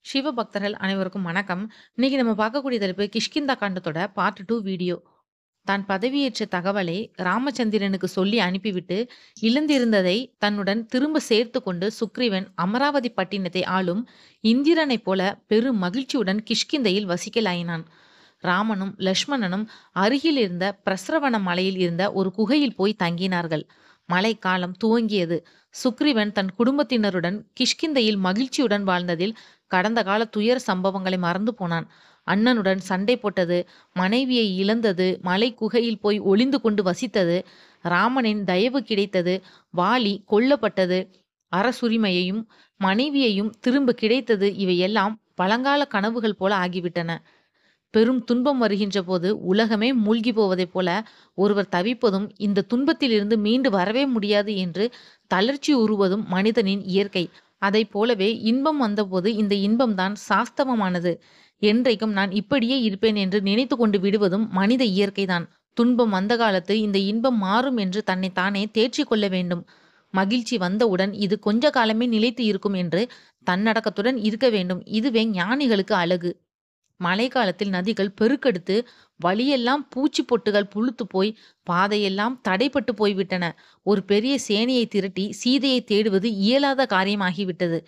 சிவபக்தர்கள் அனைவருக்கும் வணக்கம். இன்னைக்கு நம்ம பார்க்கக்கூடிய தலைப்பு கிஷ்கிந்தா காண்டத்தோட பார்ட் 2 வீடியோ. தான் பதவியேற்ற தகவலை ராமச்சந்திரனுக்கு சொல்லி அனுப்பிவிட்டு இழந்திருந்ததை தன்னுடன் திரும்ப சேர்த்து கொண்டு சுக்ரீவன் அமராவதி பட்டினத்தை ஆளும் இந்திரனைப் போல பெரும் மகிழ்ச்சியுடன் கிஷ்கிந்தையில் வசிக்கலாயினான். ராமனும் லக்ஷ்மணனும் அருகில் இருந்த பிரஸ்ரவண மலையில் இருந்த ஒரு குகையில் போய் தங்கினார்கள். மழை காலம் துவங்கியது. சுக்ரீவன் தன் குடும்பத்தினருடன் கிஷ்கிந்தையில் மகிழ்ச்சியுடன் வாழ்ந்ததில் கடந்த கால துயர சம்பவங்களை மறந்து போனான். அண்ணனுடன் சண்டை போட்டது, மனைவியை இழந்தது, மலை குகையில் போய் ஒளிந்து கொண்டு வசித்தது, ராமனின் தயவு கிடைத்தது, வாலி கொல்லப்பட்டது, அரசுரிமையையும் மனைவியையும் திரும்ப கிடைத்தது, இவையெல்லாம் பழங்கால கனவுகள் போல ஆகிவிட்டன. பெரும் துன்பம் வருகின்ற போது உலகமே மூழ்கி போவதைப் போல ஒருவர் தவிப்பதும் இந்த துன்பத்திலிருந்து மீண்டு வரவே முடியாது என்று தளர்ச்சி உறுவதும் மனிதனின் இயற்கை. அதைப் போலவே இன்பம் வந்தபோது இந்த இன்பம்தான் சாஸ்தவமானது, என்றைக்கும் நான் இப்படியே இருப்பேன் என்று நினைத்து கொண்டு விடுவதும் மனித இயற்கைதான். துன்பம் வந்த காலத்து இந்த இன்பம் மாறும் என்று தன்னை தானே தேற்றிக் கொள்ள வேண்டும். மகிழ்ச்சி வந்தவுடன் இது கொஞ்ச காலமே நிலைத்து இருக்கும் என்று தன்னடக்கத்துடன் இருக்க வேண்டும். இதுவே ஞானிகளுக்கு அழகு. மழை காலத்தில் நதிகள் பெருக்கெடுத்து வழியெல்லாம் பூச்சி பொட்டுகள் புழுத்து போய் பாதையெல்லாம் தடைப்பட்டு போய்விட்டன. ஒரு பெரிய சேனையை திரட்டி சீதையை தேடுவது இயலாத காரியமாகிவிட்டது.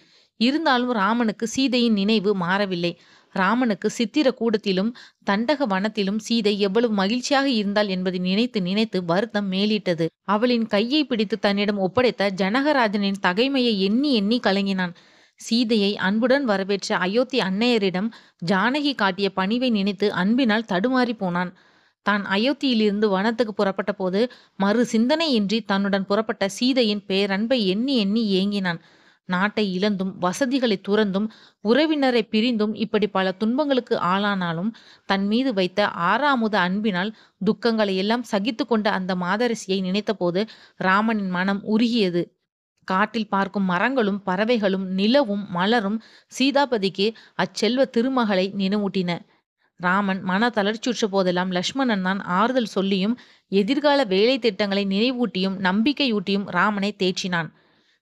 இருந்தாலும் ராமனுக்கு சீதையின் நினைவு மாறவில்லை. ராமனுக்கு சித்திர கூடத்திலும் தண்டக வனத்திலும் சீதை எவ்வளவு மகிழ்ச்சியாக இருந்தாள் என்பதை நினைத்து நினைத்து வருத்தம் மேலிட்டது. அவளின் கையை பிடித்து தன்னிடம் ஒப்படைத்த ஜனகராஜனின் தகைமையை எண்ணி எண்ணி கலங்கினான். சீதையை அன்புடன் வரவேற்ற அயோத்தி அன்னையரிடம் ஜானகி காட்டிய பணிவை நினைத்து அன்பினால் தடுமாறி போனான். தான் அயோத்தியிலிருந்து வனத்துக்கு புறப்பட்ட போது மறு சிந்தனையின்றி தன்னுடன் புறப்பட்ட சீதையின் பேரன்பை எண்ணி எண்ணி ஏங்கினான். நாட்டை இழந்தும் வசதிகளை துறந்தும் உறவினரை பிரிந்தும் இப்படி பல துன்பங்களுக்கு ஆளானாலும் தன் மீது வைத்த ஆறாமுத அன்பினால் துக்கங்களை எல்லாம் சகித்து கொண்ட அந்த மாதரசியை நினைத்தபோது ராமனின் மனம் உருகியது. காட்டில் பார்க்கும் மரங்களும் பறவைகளும் நிலவும் மலரும் சீதாபதிக்கு அச்செல்வ திருமகளை நினைவூட்டின. ராமன் மன தளர்ச்சியுற்ற போதெல்லாம் லக்ஷ்மணன் தான் ஆறுதல் சொல்லியும் எதிர்கால வேலை திட்டங்களை நினைவூட்டியும் நம்பிக்கையூட்டியும் ராமனை தேற்றினான்.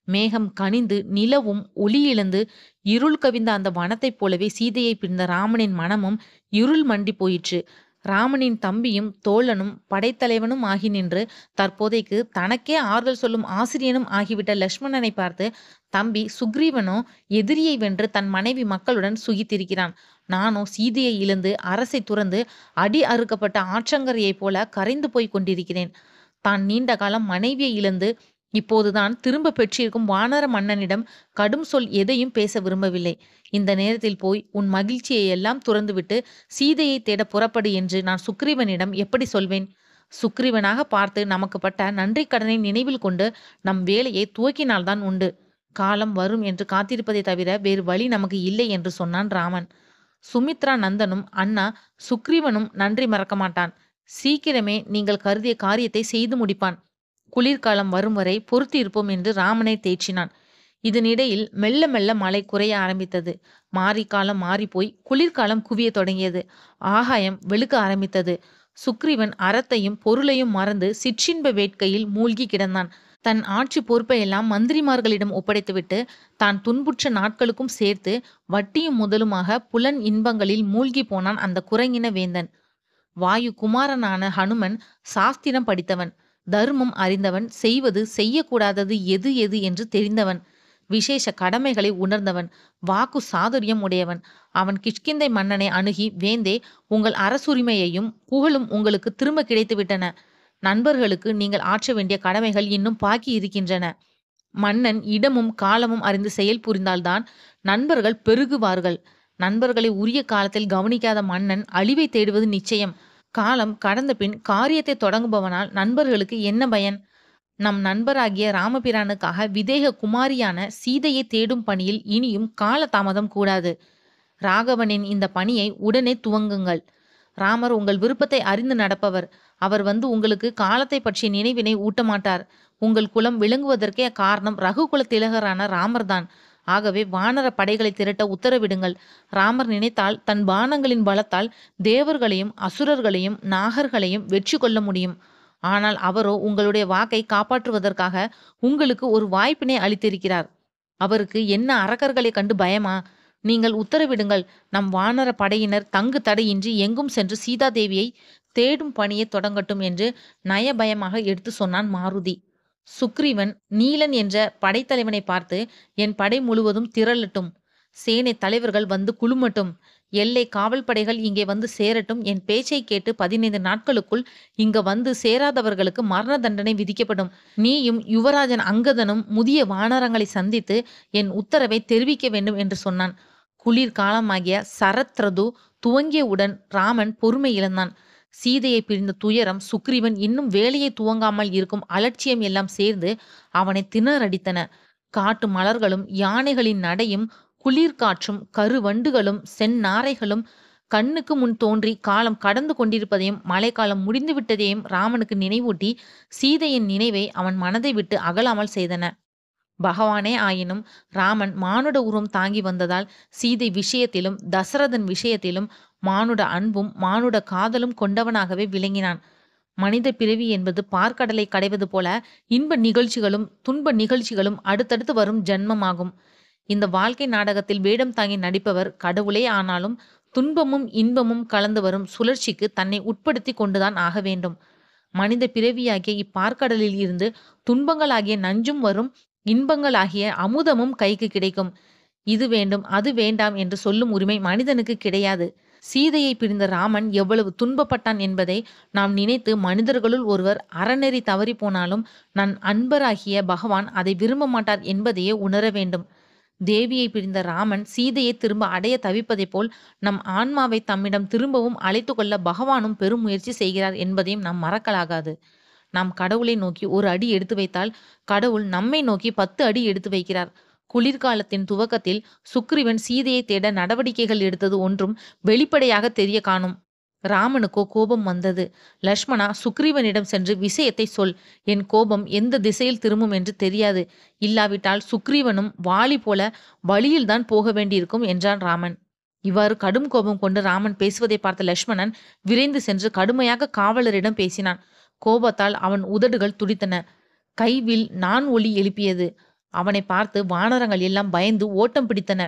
மேகம் கனிந்து நிலவும் ஒளி இழந்து இருள் கவிந்த அந்த வனத்தைப் போலவே சீதையை பிரிந்த ராமனின் மனமும் இருள் மண்டி போயிற்று. ராமனின் தம்பியும் தோழனும் படைத்தலைவனும் ஆகி நின்று தற்போதைக்கு தனக்கே ஆறுதல் சொல்லும் ஆசிரியனும் ஆகிவிட்ட லக்ஷ்மணனை பார்த்து, தம்பி சுக்ரீவனோ எதிரியை வென்று தன் மனைவி மக்களுடன் சுகித்திருக்கிறான். நானோ சீதையை இழந்து அரசை துறந்து அடி அறுக்கப்பட்ட ஆற்றங்கரையைப் போல கரைந்து போய் கொண்டிருக்கிறேன். தான் நீண்ட காலம் மனைவியை இழந்து இப்போதுதான் திரும்ப பெற்றிருக்கும் வானர மன்னனிடம் கடும் சொல் எதையும் பேச விரும்பவில்லை. இந்த நேரத்தில் போய் உன் மகிழ்ச்சியை எல்லாம் துறந்துவிட்டு சீதையை தேட புறப்படு என்று நான் சுக்ரீவனிடம் எப்படி சொல்வேன்? சுக்ரீவனாக பார்த்து நமக்கு பட்ட நன்றி கடனை நினைவில் கொண்டு நம் வேலையை துவக்கினால்தான் உண்டு. காலம் வரும் என்று காத்திருப்பதை தவிர வேறு வழி நமக்கு இல்லை என்று சொன்னான் ராமன். சுமித்ரா நந்தனும் அண்ணா சுக்ரீவனும் நன்றி மறக்க மாட்டான். சீக்கிரமே நீங்கள் கருதிய காரியத்தை செய்து முடிப்பான். குளிர்காலம் வரும் வரை பொறுத்து இருப்போம் என்று ராமனை தேற்றினான். இதனிடையில் மெல்ல மெல்ல மழை குறைய ஆரம்பித்தது. மாரிக்காலம் மாறிப்போய் குளிர்காலம் குவிய தொடங்கியது. ஆகாயம் வெளுக்க ஆரம்பித்தது. சுக்ரீவன் அறத்தையும் பொருளையும் மறந்து சிற்றின்ப வேட்கையில் மூழ்கி கிடந்தான். தன் ஆட்சி பொறுப்பையெல்லாம் மந்திரிமார்களிடம் ஒப்படைத்துவிட்டு தான் துன்புற்ற நாட்களுக்கும் சேர்த்து வட்டியும் முதலுமாக புலன் இன்பங்களில் மூழ்கி போனான் அந்த குரங்கின வேந்தன். வாயு குமாரனான ஹனுமன் சாஸ்திரம் படித்தவன், தர்மம் அறிந்தவன், செய்வது செய்யக்கூடாதது எது எது என்று தெரிந்தவன், விசேஷ கடமைகளை உணர்ந்தவன், வாக்கு சாதுரியம் உடையவன். அவன் கிஷ்கிந்தை மன்னனை அணுகி, வேந்தே, உங்கள் அரசுரிமையையும் புகழும் உங்களுக்கு திரும்ப கிடைத்துவிட்டன. நண்பர்களுக்கு நீங்கள் ஆற்ற வேண்டிய கடமைகள் இன்னும் பாக்கி இருக்கின்றன. மன்னன் இடமும் காலமும் அறிந்து செயல் புரிந்தால்தான் நண்பர்கள் பெருகுவார்கள். நண்பர்களை உரிய காலத்தில் கவனிக்காத மன்னன் அழிவை தேடுவது நிச்சயம். காலம் கடந்த பின் காரியத்தை தொடங்குபவனால் நண்பர்களுக்கு என்ன பயன்? நம் நண்பராகிய ராமபிரானுக்காக விதேக குமாரியான சீதையை தேடும் பணியில் இனியும் கால தாமதம் கூடாது. ராகவனின் இந்த பணியை உடனே துவங்குங்கள். ராமர் உங்கள் விருப்பத்தை அறிந்து நடப்பவர். அவர் வந்து உங்களுக்கு காலத்தை பற்றிய நினைவினை ஊட்டமாட்டார். உங்கள் குலம் விளங்குவதற்கே காரணம் ரகுகுல திலகரான ராமர்தான். ஆகவே வானர படைகளை திரட்ட உத்தரவிடுங்கள். ராமர் நினைத்தால் தன் பானங்களின் பலத்தால் தேவர்களையும் அசுரர்களையும் நாகர்களையும் வெற்றி கொள்ள முடியும். ஆனால் அவரோ உங்களுடைய வாக்கை காப்பாற்றுவதற்காக உங்களுக்கு ஒரு வாய்ப்பினை அளித்திருக்கிறார். அவருக்கு என்ன அரக்கர்களை கண்டு பயமா? நீங்கள் உத்தரவிடுங்கள். நம் வானர படையினர் தங்கு தடையின்றி எங்கும் சென்று சீதாதேவியை தேடும் பணியை தொடங்கட்டும் என்று நயபயமாக எடுத்து சொன்னான் மாருதி. சுக்ரீவன் நீலன் என்ற படைத்தலைவனை பார்த்து, என் படை முழுவதும் திரளட்டும். சேனை தலைவர்கள் வந்து குழுமட்டும். எல்லை காவல் படைகள் இங்கே வந்து சேரட்டும். என் பேச்சை கேட்டு 15 நாட்களுக்குள் இங்க வந்து சேராதவர்களுக்கு மரண தண்டனை விதிக்கப்படும். நீயும் யுவராஜன் அங்கதனும் முதிய வானரங்களை சந்தித்து என் உத்தரவை தெரிவிக்க வேண்டும் என்று சொன்னான். குளிர் காலமாகிய சரத்ரது துவங்கியவுடன் ராமன் பொறுமை இழந்தான். சீதையை பிரிந்த துயரம், சுக்ரீவன் இன்னும் வேலையை துவங்காமல் இருக்கும் அலட்சியம் எல்லாம் சேர்ந்து அவனை திணறடித்தன. காட்டு மலர்களும் யானைகளின் நடையும் குளிர்காற்றும் கருவண்டுகளும் செந்நாரைகளும் கண்ணுக்கு முன் தோன்றி காலம் கடந்து கொண்டிருப்பதையும் மழைக்காலம் முடிந்துவிட்டதையும் ராமனுக்கு நினைவூட்டி சீதையின் நினைவை அவன் மனதை விட்டு அகலாமல் செய்தன. பகவானே ஆயினும் ராமன் மானுட உருவம் தாங்கி வந்ததால் சீதை விஷயத்திலும் தசரதன் விஷயத்திலும் மானுட அன்பும் மானுட காதலும் கொண்டவனாகவே விளங்கினான். மனித பிறவி என்பது பார்க்கடலை கடைவது போல இன்ப நிகழ்ச்சிகளும் துன்ப நிகழ்ச்சிகளும் அடுத்தடுத்து வரும் ஜன்மமாகும். இந்த வாழ்க்கை நாடகத்தில் வேடம் தாங்கி நடிப்பவர் கடவுளே ஆனாலும் துன்பமும் இன்பமும் கலந்து வரும் சுழற்சிக்கு தன்னை உட்படுத்தி கொண்டுதான் ஆக வேண்டும். மனித பிறவியாகிய இப்பார்க்கடலில் இருந்து துன்பங்களாகிய நஞ்சும் வரும், இன்பங்களாகிய அமுதமும் கைக்கு கிடைக்கும். இது வேண்டும் அது வேண்டாம் என்று சொல்லும் உரிமை மனிதனுக்கு கிடையாது. சீதையை பிரிந்த ராமன் எவ்வளவு துன்பப்பட்டான் என்பதை நாம் நினைத்து மனிதர்களுள் ஒருவர் அறநெறி தவறி போனாலும் நன் அன்பராகிய பகவான் அதை விரும்ப மாட்டார் என்பதையே உணர வேண்டும். தேவியை பிரிந்த ராமன் சீதையை திரும்ப அடைய தவிப்பதை போல் நம் ஆன்மாவை தம்மிடம் திரும்பவும் அழைத்து கொள்ள பகவானும் பெரும் முயற்சி செய்கிறார் என்பதையும் நாம் மறக்கலாகாது. நாம் கடவுளை நோக்கி ஒரு அடி எடுத்து வைத்தால் கடவுள் நம்மை நோக்கி 10 அடி எடுத்து வைக்கிறார். குளிர்காலத்தின் துவக்கத்தில் சுக்ரீவன் சீதையை தேட நடவடிக்கைகள் எடுத்தது ஒன்றும் வெளிப்படையாக தெரிய காணும். ராமனுக்கோ கோபம் வந்தது. லக்ஷ்மணா, சுக்ரீவனிடம் சென்று விஷயத்தை சொல். என் கோபம் எந்த திசையில் திரும்பும் என்று தெரியாது. இல்லாவிட்டால் சுக்ரீவனும் வாலி போல வழியில்தான் போக வேண்டியிருக்கும் என்றான் ராமன். இவ்வாறு கடும் கோபம் கொண்டு ராமன் பேசுவதை பார்த்த லக்ஷ்மணன் விரைந்து சென்று கடுமையாக காவலரிடம் பேசினான். கோபத்தால் அவன் உதடுகள் துடித்தன. கைவில் நான் ஒலி எழுப்பியது. அவனை பார்த்து வானரங்கள் எல்லாம் பயந்து ஓட்டம் பிடித்தன.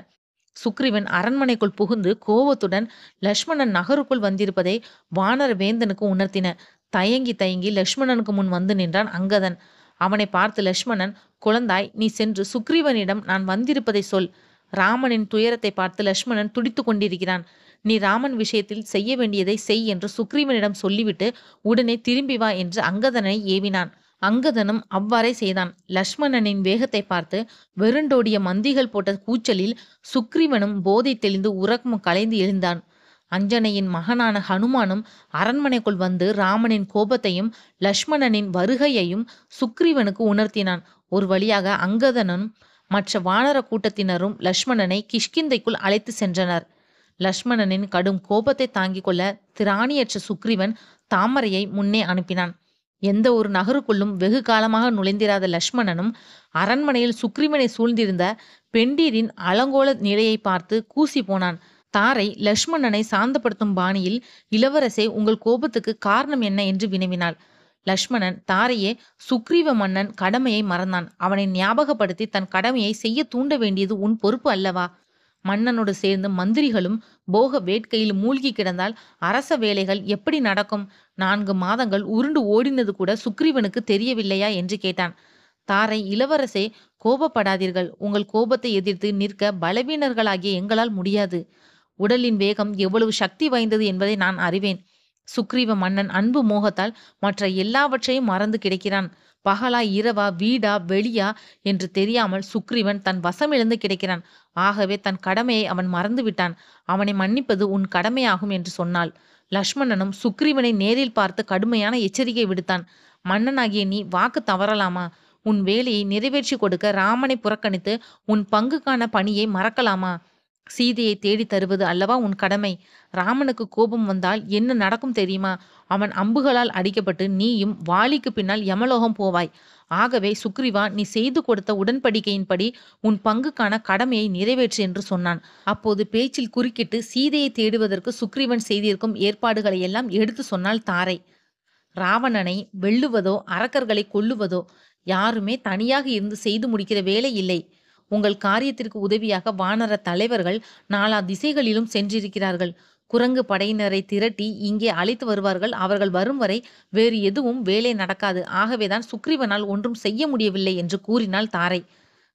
சுக்ரீவன் அரண்மனைக்குள் புகுந்து கோபத்துடன் லக்ஷ்மணன் நகருக்குள் வந்திருப்பதை வானர வேந்தனுக்கு உணர்த்தின. தயங்கி தயங்கி லக்ஷ்மணனுக்கு முன் வந்து நின்றான் அங்கதன். அவனை பார்த்து லக்ஷ்மணன், குழந்தாய், நீ சென்று சுக்ரீவனிடம் நான் வந்திருப்பதை சொல். ராமனின் துயரத்தை பார்த்து லக்ஷ்மணன் துடித்து கொண்டிருக்கிறான். நீ ராமன் விஷயத்தில் செய்ய வேண்டியதை செய் என்று சுக்ரீவனிடம் சொல்லிவிட்டு உடனே திரும்பி வா என்று அங்கதனை ஏவினான். அங்கதனும் அவ்வாறே செய்தான். லக்ஷ்மணனின் வேகத்தை பார்த்து வெருண்டோடிய மந்திகள் போட்ட கூச்சலில் சுக்ரீவனும் போதை தெளிந்து உறக்கம் கலைந்து எழுந்தான். அஞ்சனையின் மகனான ஹனுமானும் அரண்மனைக்குள் வந்து ராமனின் கோபத்தையும் லக்ஷ்மணனின் வருகையையும் சுக்ரீவனுக்கு உணர்த்தினான். ஒரு வழியாக அங்கதனும் மற்ற வானர கூட்டத்தினரும் லக்ஷ்மணனை கிஷ்கிந்தைக்குள் அழைத்து சென்றனர். லக்ஷ்மணனின் கடும் கோபத்தை தாங்கிக் கொள்ள திராணியற்ற சுக்ரீவன் தாமரையை முன்னே அனுப்பினான். எந்த ஒரு நகருக்குள்ளும் வெகு காலமாக நுழைந்திராத லக்ஷ்மணனும் அரண்மனையில் சுக்ரீவனை சூழ்ந்திருந்த பெண்டீரின் அலங்கோல நிலையை பார்த்து கூசி போனான். தாரை லக்ஷ்மணனை சாந்தப்படுத்தும் பாணியில், இளவரசே, உங்கள் கோபத்துக்கு காரணம் என்ன என்று வினவினாள். லக்ஷ்மணன், தாரையே, சுக்ரீவ மன்னன் கடமையை மறந்தான். அவனை ஞாபகப்படுத்தி தன் கடமையை செய்ய தூண்ட வேண்டியது உன் பொறுப்பு அல்லவா? மன்னனோடு சேர்ந்து மந்திரிகளும் போக வேட்கையில் மூழ்கி கிடந்தால் அரச வேலைகள் எப்படி நடக்கும்? 4 மாதங்கள் உருண்டு ஓடினது கூட சுக்ரீவனுக்கு தெரியவில்லையா என்று கேட்டான். தாரை, இளவரசே, கோபப்படாதீர்கள். உங்கள் கோபத்தை எதிர்த்து நிற்க பலவீனர்களாகிய எங்களால் முடியாது. உடலின் வேகம் எவ்வளவு சக்தி வாய்ந்தது என்பதை நான் அறிவேன். சுக்ரீவ மன்னன் அன்பு மோகத்தால் மற்ற எல்லாவற்றையும் மறந்து கிடக்கிறான். பகலா இரவா வீடா வெளியா என்று தெரியாமல் சுக்ரீவன் தன் வசமிழந்து கிடக்கிறான். ஆகவே தன் கடமையை அவன் மறந்து விட்டான். அவனை மன்னிப்பது உன் கடமையாகும் என்று சொன்னாள். லக்ஷ்மணனும் சுக்ரீவனை நேரில் பார்த்து கடுமையான எச்சரிக்கை விடுத்தான். மன்னனாகிய நீ வாக்கு தவறலாமா? உன் வேலையை நிறைவேற்றி கொடுக்க ராமனை புறக்கணித்து உன் பங்குக்கான பணியை மறக்கலாமா? சீதையை தேடி தருவது அல்லவா உன் கடமை. ராமனுக்கு கோபம் வந்தால் என்ன நடக்கும் தெரியுமா? அவன் அம்புகளால் அடிக்கப்பட்டு நீயும் வாலிக்கு பின்னால் யமலோகம் போவாய். ஆகவே சுக்ரீவா, நீ செய்து கொடுத்த உடன்படிக்கையின்படி உன் பங்குக்கான கடமையை நிறைவேற்று என்று சொன்னான். அப்போது பேச்சில் குறுக்கிட்டு சீதையை தேடுவதற்கு சுக்ரீவன் செய்திருக்கும் ஏற்பாடுகளை எல்லாம் எடுத்து சொன்னாள் தாரை. ராவணனை வெல்லுவதோ அரக்கர்களை கொல்லுவதோ யாருமே தனியாக இருந்து செய்து முடிக்கிற வேலை இல்லை. உங்கள் காரியத்திற்கு உதவியாக வானர தலைவர்கள் நாலா திசைகளிலும் சென்றிருக்கிறார்கள். குரங்கு படையினரை திரட்டி இங்கே அழைத்து வருவார்கள். அவர்கள் வரும் வரை வேறு எதுவும் வேலை நடக்காது. ஆகவேதான் சுக்ரீவனால் ஒன்றும் செய்ய முடியவில்லை என்று கூறினாள் தாரை.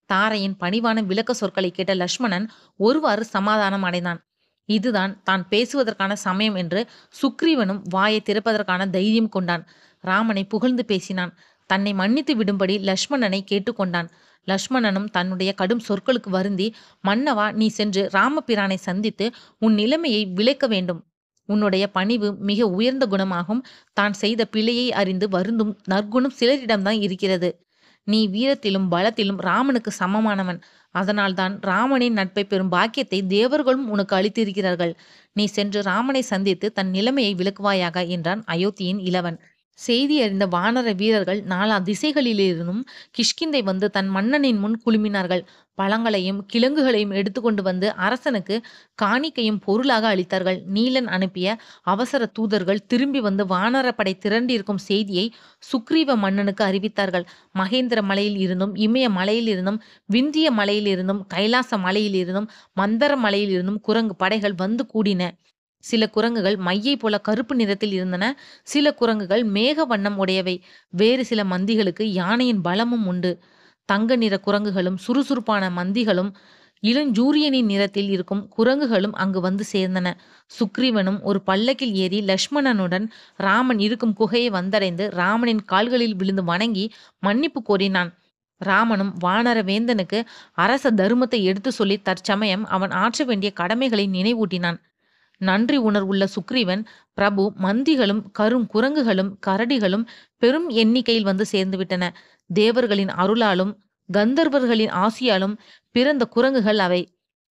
தாரையின் பணிவான விளக்க சொற்களை கேட்ட லக்ஷ்மணன் ஒருவாறு சமாதானம் அடைந்தான். இதுதான் தான் பேசுவதற்கான சமயம் என்று சுக்ரீவனும் வாயை திறப்பதற்கான தைரியம் கொண்டான். ராமனை புகழ்ந்து பேசினான். தன்னை மன்னித்து விடும்படி லக்ஷ்மணனை கேட்டுக்கொண்டான். லக்ஷ்மணனும் தன்னுடைய கடும் சொற்களுக்கு வருந்தி, மன்னவா, நீ சென்று ராமபிரானை சந்தித்து உன் நிலைமையை விளக்க வேண்டும். உன்னுடைய பணிவு மிக உயர்ந்த குணமாகும். தான் செய்த பிழையை அறிந்து வருந்தும் நற்குணம் சிலரிடம்தான் இருக்கிறது. நீ வீரத்திலும் பலத்திலும் ராமனுக்கு சமமானவன். அதனால்தான் ராமனின் நட்பை பெறும் பாக்கியத்தை தேவர்களும் உனக்கு அளித்திருக்கிறார்கள். நீ சென்று ராமனை சந்தித்து தன் நிலைமையை விளக்குவாயாக என்றான் அயோத்தியின் இளவன். செய்தி அறிந்த வானர வீரர்கள் நாலா திசைகளிலிருந்தும் கிஷ்கிந்தை வந்து தன் மன்னனின் முன் குழுமினார்கள். பழங்களையும் கிழங்குகளையும் எடுத்துக்கொண்டு வந்து அரசனுக்கு காணிக்கையும் பொருளாக அளித்தார்கள். நீலன் அனுப்பிய அவசர தூதர்கள் திரும்பி வந்து வானரப்படை திரண்டிருக்கும் செய்தியை சுக்ரீவ மன்னனுக்கு அறிவித்தார்கள். மகேந்திர மலையில் இருந்தும், இமய மலையில் இருந்தும், விந்திய மலையில் இருந்தும், கைலாச மலையில் இருந்தும், மந்தர மலையில் இருந்தும் குரங்கு படைகள் வந்து கூடின. சில குரங்குகள் மையை போல கருப்பு நிறத்தில் இருந்தன. சில குரங்குகள் மேக வண்ணம் உடையவை. வேறு சில மந்திகளுக்கு யானையின் பலமும் உண்டு. தங்க நிற குரங்குகளும் சுறுசுறுப்பான மந்திகளும் இளஞ்சூரியனின் நிறத்தில் இருக்கும் குரங்குகளும் அங்கு வந்து சேர்ந்தன. சுக்ரீவனும் ஒரு பல்லக்கில் ஏறி லக்ஷ்மணனுடன் ராமன் இருக்கும் குகையை வந்தடைந்து ராமனின் கால்களில் விழுந்து வணங்கி மன்னிப்பு கோரினான். ராமனும் வானர வேந்தனுக்கு அரச தருமத்தை எடுத்து சொல்லி தற்சமயம் அவன் ஆற்ற வேண்டிய கடமைகளை நினைவூட்டினான். நன்றி உணர்வுள்ள சுக்ரீவன், பிரபு, மந்திகளும் கரும் குரங்குகளும் கரடிகளும் பெரும் எண்ணிக்கையில் வந்து சேர்ந்துவிட்டன. தேவர்களின் அருளாலும் கந்தர்வர்களின் ஆசியாலும் பிறந்த குரங்குகள் அவை.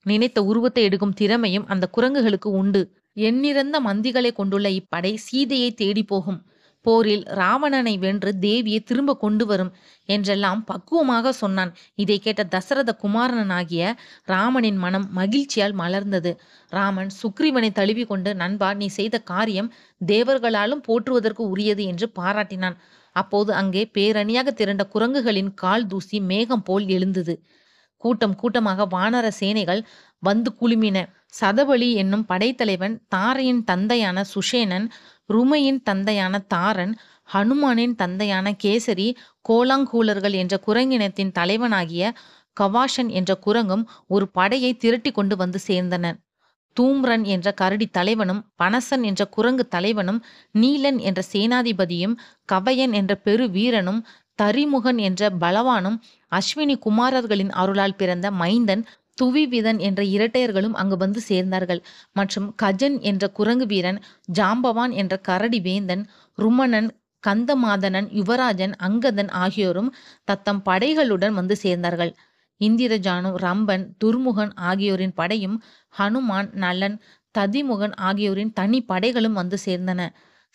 நினைத்த உருவத்தை எடுக்கும் திறமையும் அந்த குரங்குகளுக்கு உண்டு. எண்ணிறந்த மந்திகளை கொண்டுள்ள இப்படை சீதையை தேடி போகும். போரில் ராவணனை வென்று தேவியை திரும்ப கொண்டு வரும் என்றெல்லாம் பக்குவமாக சொன்னான். இதை கேட்ட தசரத குமாரனாகிய ராமனின் மனம் மகிழ்ச்சியால் மலர்ந்தது. ராமன் சுக்ரீவனை தழுவி கொண்டு, நண்பா, நீ செய்த காரியம் தேவர்களாலும் போற்றுவதற்கு உரியது என்று பாராட்டினான். அப்போது அங்கே பேரணியாக திரண்ட குரங்குகளின் கால் தூசி மேகம் போல் எழுந்தது. கூட்டம் கூட்டமாக வானர சேனைகள் வந்து குழுமின. சதபலி என்னும் படைத்தலைவன், தாரையின் தந்தையான சுஷேனன், ருமையின் தந்தையான தாரன், ஹனுமானின் தந்தையான கேசரி, கோலாங்கூலர்கள் என்ற குரங்கினத்தின் தலைவனாகிய கவாஷன் என்ற குரங்கும் ஒரு படையை திரட்டி கொண்டு வந்து சேர்ந்தனர். தூம்ரன் என்ற கரடி தலைவனும், பனசன் என்ற குரங்கு தலைவனும், நீலன் என்ற சேனாதிபதியும், கவயன் என்ற பெரு வீரனும், தரிமுகன் என்ற பலவானும், அஸ்வினி குமாரர்களின் அருளால் பிறந்த மைந்தன் துவிவிதன் என்ற இரட்டையர்களும் அங்கு வந்து சேர்ந்தார்கள். மற்றும் கஜன் என்ற குரங்கு வீரன், ஜாம்பவான் என்ற கரடி வேந்தன், ருமணன், கந்தமாதனன், யுவராஜன், அங்கதன் ஆகியோரும் தத்தம் படைகளுடன் வந்து சேர்ந்தார்கள். இந்திரஜானு, ரம்பன், துர்முகன் ஆகியோரின் படையும், ஹனுமான், நலன், ததிமுகன் ஆகியோரின் தனி படைகளும் வந்து சேர்ந்தன.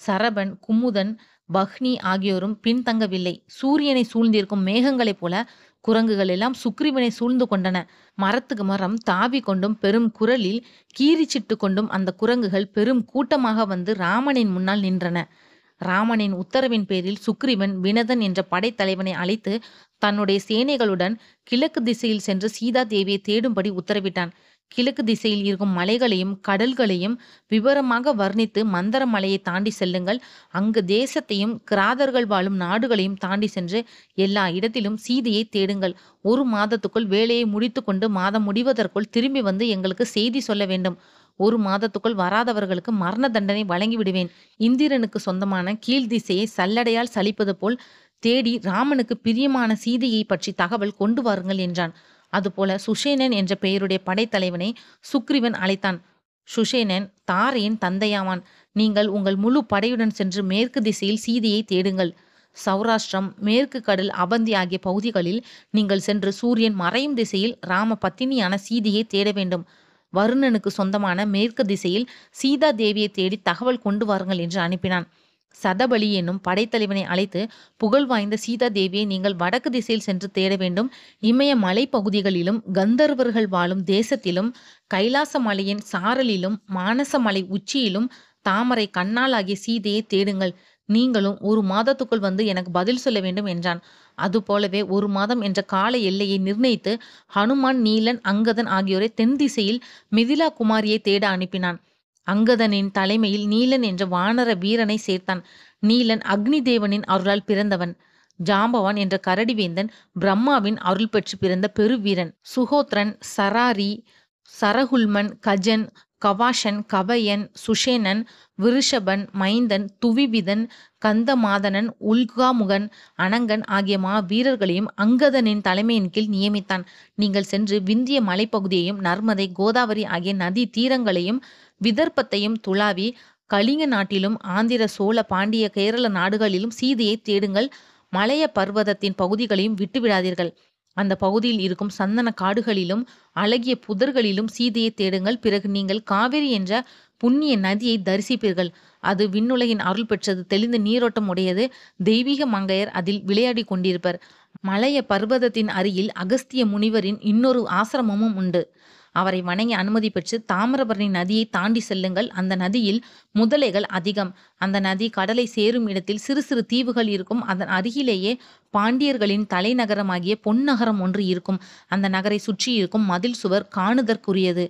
சரபன், குமுதன், பஹ்னி ஆகியோரும் பின்தங்கவில்லை. சூரியனை சூழ்ந்திருக்கும் மேகங்களைப் போல குரங்குகள் எல்லாம் சுக்ரீவனை சூழ்ந்து கொண்டன. மரத்துக்கு மரம் தாவி கொண்டும் பெரும் குரலில் கீரிச்சிட்டு கொண்டும் அந்த குரங்குகள் பெரும் கூட்டமாக வந்து ராமனின் முன்னால் நின்றன. ராமனின் உத்தரவின் பேரில் சுக்ரீவன் வினதன் என்ற படைத்தலைவனை அழைத்து தன்னுடைய சேனைகளுடன் கிழக்கு திசையில் சென்று சீதா தேவியை தேடும்படி உத்தரவிட்டான். கிழக்கு திசையில் இருக்கும் மலைகளையும் கடல்களையும் விவரமாக வர்ணித்து மந்தர மலையை தாண்டி செல்லுங்கள். அங்கு தேசத்தையும் கிராதர்கள் வாழும் நாடுகளையும் தாண்டி சென்று எல்லா இடத்திலும் சீதையை தேடுங்கள். 1 மாதத்துக்குள் வேலையை முடித்து கொண்டு மாதம் முடிவதற்குள் திரும்பி வந்து எங்களுக்கு செய்தி சொல்ல வேண்டும். 1 மாதத்துக்குள் வராதவர்களுக்கு மரண தண்டனை வழங்கிவிடுவேன். இந்திரனுக்கு சொந்தமான கீழ் திசையை சல்லடையால் சலிப்பது போல் தேடி ராமனுக்கு பிரியமான சீதையை பற்றி தகவல் கொண்டு வாருங்கள் என்றான். அதுபோல சுஷேனன் என்ற பெயருடைய படைத்தலைவனை சுக்ரீவன் அழைத்தான். சுஷேனன் தாரையின் தந்தையாவான். நீங்கள் உங்கள் முழு படையுடன் சென்று மேற்கு திசையில் சீதையை தேடுங்கள். சௌராஷ்டிரம், மேற்கு கடல், அவந்தி ஆகிய பகுதிகளில் நீங்கள் சென்று சூரியன் மறையும் திசையில் ராம பத்தினியான சீதையை தேட வேண்டும். வருணனுக்கு சொந்தமான மேற்கு திசையில் சீதா தேவியை தேடி தகவல் கொண்டு வாருங்கள் என்று அனுப்பினான். சதபலி என்னும் படைத்தலைவனை அழைத்து, புகழ் வாய்ந்த சீதா தேவியை நீங்கள் வடக்கு திசையில் சென்று தேட வேண்டும். இமய மலை பகுதிகளிலும் கந்தர்வர்கள் வாழும் தேசத்திலும் கைலாச மலையின் சாரலிலும் மானச மலை உச்சியிலும் தாமரை கண்ணால் ஆகிய சீதையை தேடுங்கள். நீங்களும் 1 மாதத்துக்குள் வந்து எனக்கு பதில் சொல்ல வேண்டும் என்றான். அதுபோலவே 1 மாதம் என்ற கால எல்லையை நிர்ணயித்து ஹனுமான், நீலன், அங்கதன் ஆகியோரை தென் திசையில் மிதிலா குமாரியை தேட அனுப்பினான். அங்கதனின் தலைமையில் நீலன் என்ற வானர வீரனை சேர்த்தான். நீலன் அக்னி தேவனின் அருளால் பிறந்தவன். ஜாம்பவான் என்ற கரடிவேந்தன் பிரம்மாவின் அருள் பெற்று பிறந்த பெருவீரன். சுகோத்ரன், சராரி, சரகுல்மன், கஜன், கவாஷன், கவயன், சுஷேனன், விருஷபன், மைந்தன், துவிவிதன், கந்தமாதனன், உல்காமுகன், அனங்கன் ஆகிய வீரர்களையும் அங்கதனின் தலைமையின் கீழ் நியமித்தான். நீங்கள் சென்று விந்திய மலைப்பகுதியையும் நர்மதை, கோதாவரி ஆகிய நதி தீரங்களையும் விதர்ப்பத்தையும் துளாவி கலிங்க நாட்டிலும் ஆந்திர, சோழ, பாண்டிய, கேரள நாடுகளிலும் சீதையை தேடுங்கள். மலைய பர்வதத்தின் பகுதிகளையும் விட்டுவிடாதீர்கள். அந்த பகுதியில் இருக்கும் சந்தன காடுகளிலும் அழகிய புதர்களிலும் சீதையை தேடுங்கள். பிறகு நீங்கள் காவிரி என்ற புண்ணிய நதியை தரிசிப்பீர்கள். அது விண்ணுலகின் அருள் பெற்றது, தெளிந்த நீரோட்டம் உடையது. தெய்வீக மங்கையர் அதில் விளையாடி கொண்டிருப்பர். மலைய பர்வதத்தின் அருகில் அகஸ்திய முனிவரின் இன்னொரு ஆசிரமமும் உண்டு. அவரை வணங்கி அனுமதி பெற்று தாமிரபரணி நதியை தாண்டி செல்லுங்கள். அந்த நதியில் முதலைகள் அதிகம். அந்த நதி கடலை சேரும் இடத்தில் சிறு சிறு தீவுகள் இருக்கும். அதன் அருகிலேயே பாண்டியர்களின் தலைநகரமாகிய பொன்னகரம் ஒன்று இருக்கும். அந்த நகரை சுற்றி இருக்கும் மதில் சுவர் காணுதற்குரியது.